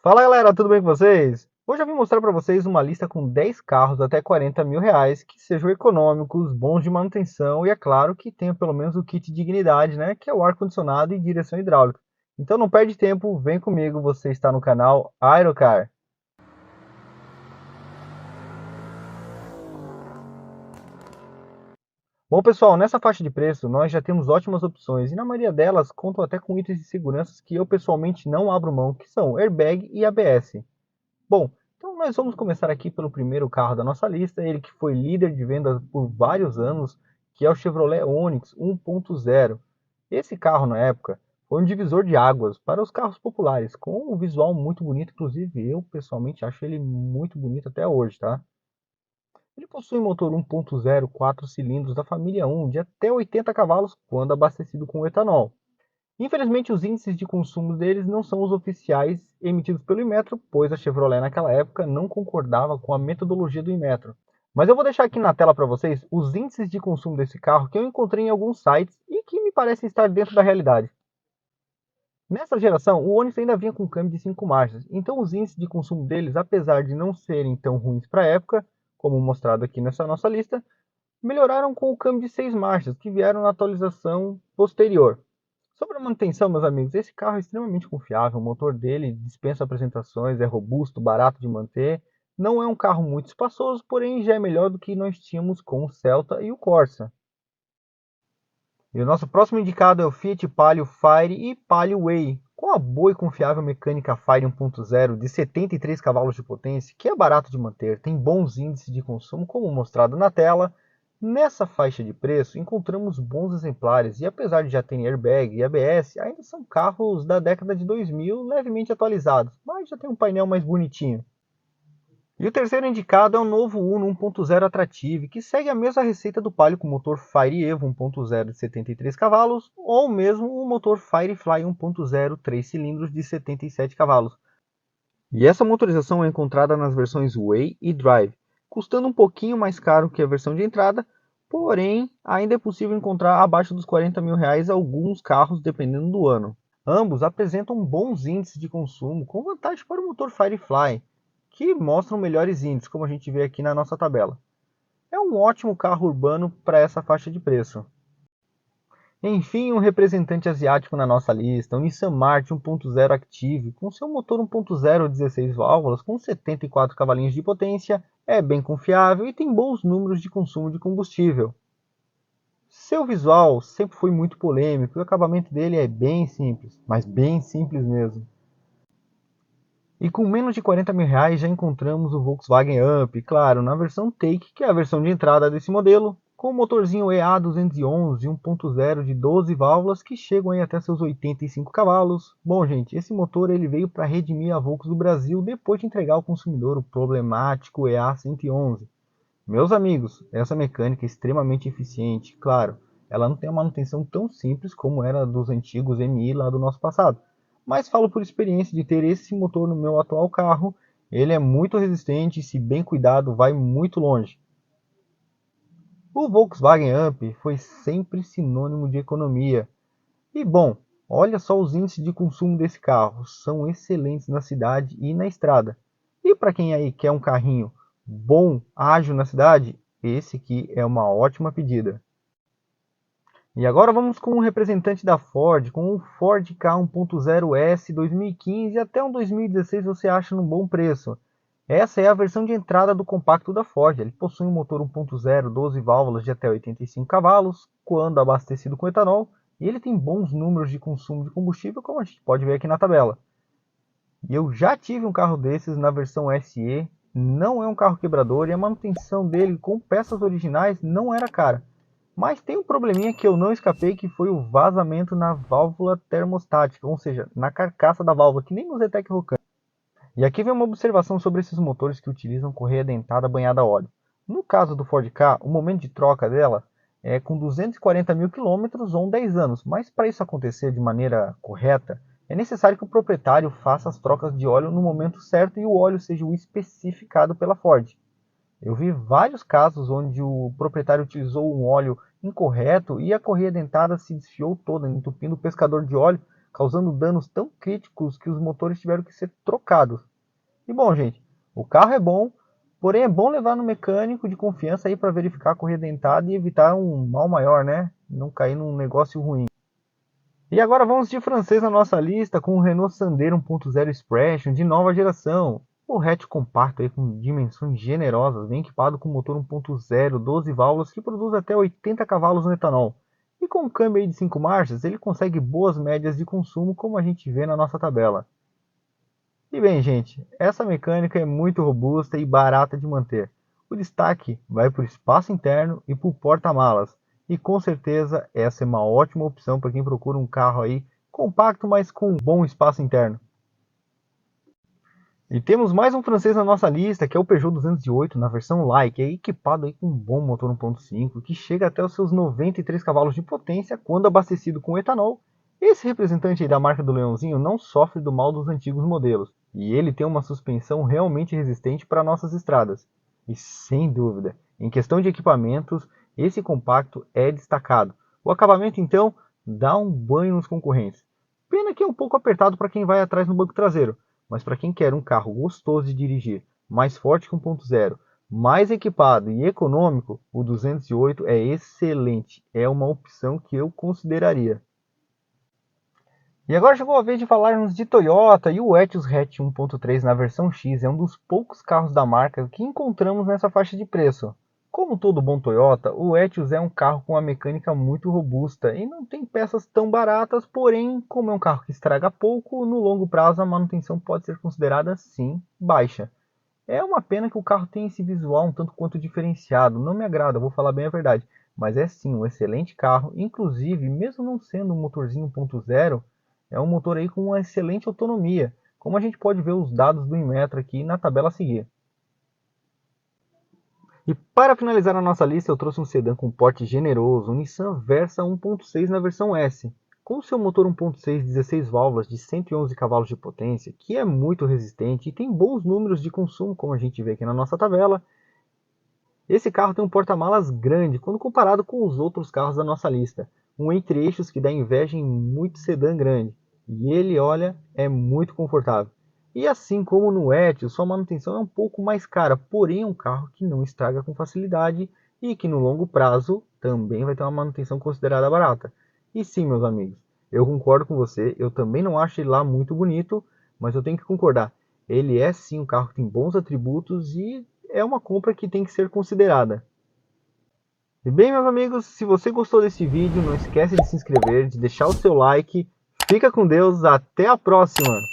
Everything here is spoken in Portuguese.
Fala galera, tudo bem com vocês? Hoje eu vim mostrar para vocês uma lista com 10 carros até 40 mil reais que sejam econômicos, bons de manutenção e é claro que tenha pelo menos o kit dignidade, né? Que é o ar-condicionado e direção hidráulica. Então não perde tempo, vem comigo, você está no canal Aerocar. Bom pessoal, nessa faixa de preço nós já temos ótimas opções e na maioria delas contam até com itens de segurança que eu pessoalmente não abro mão, que são airbag e ABS. Bom, então nós vamos começar aqui pelo primeiro carro da nossa lista, ele que foi líder de vendas por vários anos, que é o Chevrolet Onix 1.0. Esse carro na época foi um divisor de águas para os carros populares, com um visual muito bonito, inclusive eu pessoalmente acho ele muito bonito até hoje, tá? Ele possui um motor 1.0 4 cilindros da família 1 de até 80 cavalos quando abastecido com etanol. Infelizmente, os índices de consumo deles não são os oficiais emitidos pelo Inmetro, pois a Chevrolet naquela época não concordava com a metodologia do Inmetro. Mas eu vou deixar aqui na tela para vocês os índices de consumo desse carro que eu encontrei em alguns sites e que me parecem estar dentro da realidade. Nessa geração, o Onix ainda vinha com câmbio de 5 marchas, então os índices de consumo deles, apesar de não serem tão ruins para a época, como mostrado aqui nessa nossa lista, melhoraram com o câmbio de 6 marchas, que vieram na atualização posterior. Sobre a manutenção, meus amigos, esse carro é extremamente confiável, o motor dele dispensa apresentações, é robusto, barato de manter, não é um carro muito espaçoso, porém já é melhor do que nós tínhamos com o Celta e o Corsa. E o nosso próximo indicado é o Fiat Palio Fire e Palio Way, com a boa e confiável mecânica Fire 1.0 de 73 cavalos de potência, que é barato de manter, tem bons índices de consumo, como mostrado na tela. Nessa faixa de preço, encontramos bons exemplares e apesar de já terem airbag e ABS, ainda são carros da década de 2000 levemente atualizados, mas já tem um painel mais bonitinho. E o terceiro indicado é o novo Uno 1.0 Attractive, que segue a mesma receita do Palio com o motor Fire Evo 1.0 de 73 cavalos, ou mesmo o motor Firefly 1.0 3 cilindros de 77 cavalos. E essa motorização é encontrada nas versões Way e Drive, custando um pouquinho mais caro que a versão de entrada, porém ainda é possível encontrar abaixo dos 40 mil reais alguns carros dependendo do ano. Ambos apresentam bons índices de consumo, com vantagem para o motor Firefly, que mostram melhores índices, como a gente vê aqui na nossa tabela. É um ótimo carro urbano para essa faixa de preço. Enfim, um representante asiático na nossa lista, o Nissan March 1.0 Active, com seu motor 1.0 16 válvulas com 74 cavalinhos de potência, é bem confiável e tem bons números de consumo de combustível. Seu visual sempre foi muito polêmico e o acabamento dele é bem simples, mas bem simples mesmo. E com menos de 40 mil reais já encontramos o Volkswagen Up, claro, na versão Take, que é a versão de entrada desse modelo, com o motorzinho EA211 1.0 de 12 válvulas que chegam aí até seus 85 cavalos. Bom, gente, esse motor ele veio para redimir a Volks do Brasil depois de entregar ao consumidor o problemático EA111. Meus amigos, essa mecânica é extremamente eficiente, claro, ela não tem uma manutenção tão simples como era dos antigos MI lá do nosso passado, mas falo por experiência de ter esse motor no meu atual carro, ele é muito resistente e se bem cuidado vai muito longe. O Volkswagen Up foi sempre sinônimo de economia. E bom, olha só os índices de consumo desse carro, são excelentes na cidade e na estrada. E para quem aí quer um carrinho bom, ágil na cidade, esse aqui é uma ótima pedida. E agora vamos com um representante da Ford, com o Ford Ka 1.0 S 2015 até um 2016 você acha num bom preço. Essa é a versão de entrada do compacto da Ford. Ele possui um motor 1.0 12 válvulas de até 85 cavalos, quando abastecido com etanol, e ele tem bons números de consumo de combustível, como a gente pode ver aqui na tabela. E eu já tive um carro desses na versão SE, não é um carro quebrador e a manutenção dele com peças originais não era cara. Mas tem um probleminha que eu não escapei, que foi o vazamento na válvula termostática, ou seja, na carcaça da válvula, que nem no Zetec Rocan. E aqui vem uma observação sobre esses motores que utilizam correia dentada banhada a óleo. No caso do Ford Ka, o momento de troca dela é com 240 mil quilômetros ou 10 anos, mas para isso acontecer de maneira correta, é necessário que o proprietário faça as trocas de óleo no momento certo e o óleo seja o especificado pela Ford. Eu vi vários casos onde o proprietário utilizou um óleo incorreto e a correia dentada se desfiou toda, entupindo o pescador de óleo, causando danos tão críticos que os motores tiveram que ser trocados. E bom, gente, o carro é bom, porém é bom levar no mecânico de confiança aí para verificar a correia dentada e evitar um mal maior, né? Não cair num negócio ruim. E agora vamos de francês na nossa lista com o Renault Sandero 1.0 Expression de nova geração. O hatch compacto aí com dimensões generosas, vem equipado com motor 1.0, 12 válvulas que produz até 80 cavalos no etanol. E com um câmbio aí de 5 marchas, ele consegue boas médias de consumo como a gente vê na nossa tabela. E bem, gente, essa mecânica é muito robusta e barata de manter. O destaque vai para o espaço interno e para o porta-malas. E com certeza essa é uma ótima opção para quem procura um carro aí compacto, mas com bom espaço interno. E temos mais um francês na nossa lista, que é o Peugeot 208 na versão Like, é equipado aí com um bom motor 1.5, que chega até os seus 93 cavalos de potência quando abastecido com etanol. Esse representante aí da marca do Leãozinho não sofre do mal dos antigos modelos, e ele tem uma suspensão realmente resistente para nossas estradas. E sem dúvida, em questão de equipamentos, esse compacto é destacado. O acabamento então dá um banho nos concorrentes. Pena que é um pouco apertado para quem vai atrás no banco traseiro, mas para quem quer um carro gostoso de dirigir, mais forte que 1.0, mais equipado e econômico, o 208 é excelente. É uma opção que eu consideraria. E agora chegou a vez de falarmos de Toyota, e o Etios Hatch 1.3 na versão X é um dos poucos carros da marca que encontramos nessa faixa de preço. Como todo bom Toyota, o Etios é um carro com uma mecânica muito robusta e não tem peças tão baratas, porém, como é um carro que estraga pouco, no longo prazo a manutenção pode ser considerada sim baixa. É uma pena que o carro tenha esse visual um tanto quanto diferenciado, não me agrada, vou falar bem a verdade, mas é sim um excelente carro, inclusive, mesmo não sendo um motorzinho 1.0, é um motor aí com uma excelente autonomia, como a gente pode ver os dados do Inmetro aqui na tabela a seguir. E para finalizar a nossa lista, eu trouxe um sedã com porte generoso, um Nissan Versa 1.6 na versão S. Com seu motor 1.6 16 válvulas de 111 cavalos de potência, que é muito resistente e tem bons números de consumo, como a gente vê aqui na nossa tabela, esse carro tem um porta-malas grande quando comparado com os outros carros da nossa lista. Um entre-eixos que dá inveja em muito sedã grande. E ele, olha, é muito confortável. E assim como no Etios, sua manutenção é um pouco mais cara, porém é um carro que não estraga com facilidade e que no longo prazo também vai ter uma manutenção considerada barata. E sim, meus amigos, eu concordo com você, eu também não acho ele lá muito bonito, mas eu tenho que concordar. Ele é sim um carro que tem bons atributos e é uma compra que tem que ser considerada. E bem, meus amigos, se você gostou desse vídeo, não esquece de se inscrever, de deixar o seu like. Fica com Deus, até a próxima!